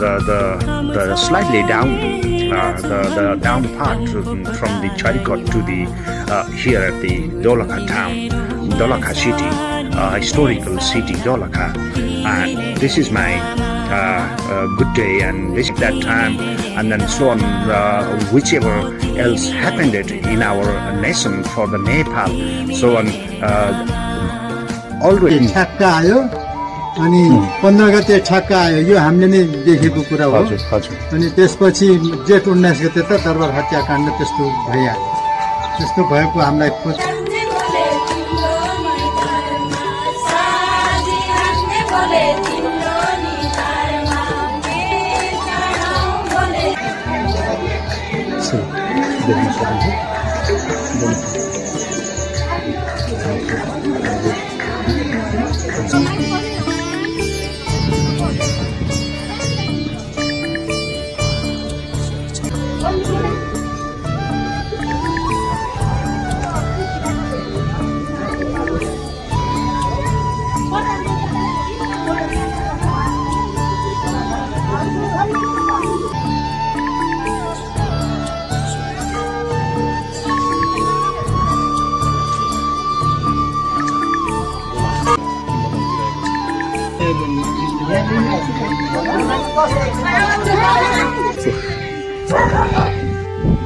the slightly down the down part from the Charikot to the here at the Dolakha town, Dolakha city, historical city Dolakha, and this is my good day and this that time, and then so on, whichever else happened it in our nation for the Nepal, so on, already. अनि 15 गते ठक्क आयो यो हामीले नै देखेको कुरा हो अनि त्यसपछि जेठ 19 गते त दरबार हत्याकाण्ड त्यस्तो भइहाल्यो त्यस्तो भएको हामीलाई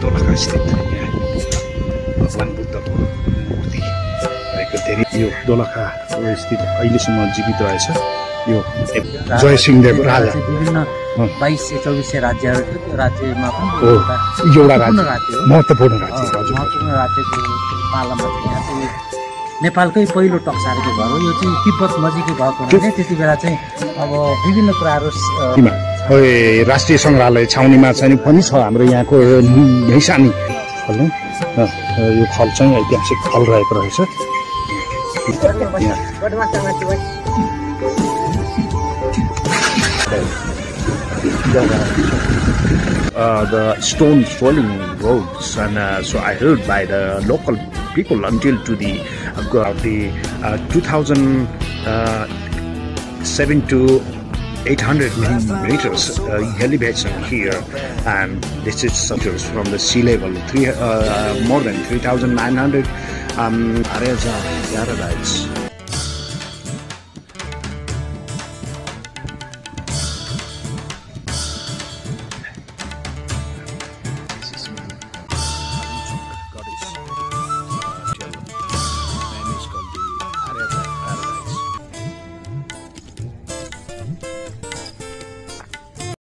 दोलखा स्थित भगवान बुद्धको मूर्ति रहेको धेरै यो दोलखा स्थित अहिलेसम्म जीवित रहेछ यो जयसिंहदेव राजा विभिन्न 22-24 राज्यमा पनि एउटा राज्य महत्त्वपूर्ण राज्यको पालामा चाहिँ नेपालकै पहिलो टक्सारको घर हो यो चाहिँ तिब्बत नजिकै भएको हुनाले त्यति बेला चाहिँ अब विभिन्न कुराहरू राष्ट्रिय संग्रहालय छाउनीमा चाहिँ पनि छ हाम्रो यहाँको निशानी खल यो खल चाहिँ ऐतिहासिक खल रहेको रहेछ the stone swirling roads, and so I heard by the local people until to the 2007 to 800 meters elevation here, and this is from the sea level, more than 3,900 areas of paradise.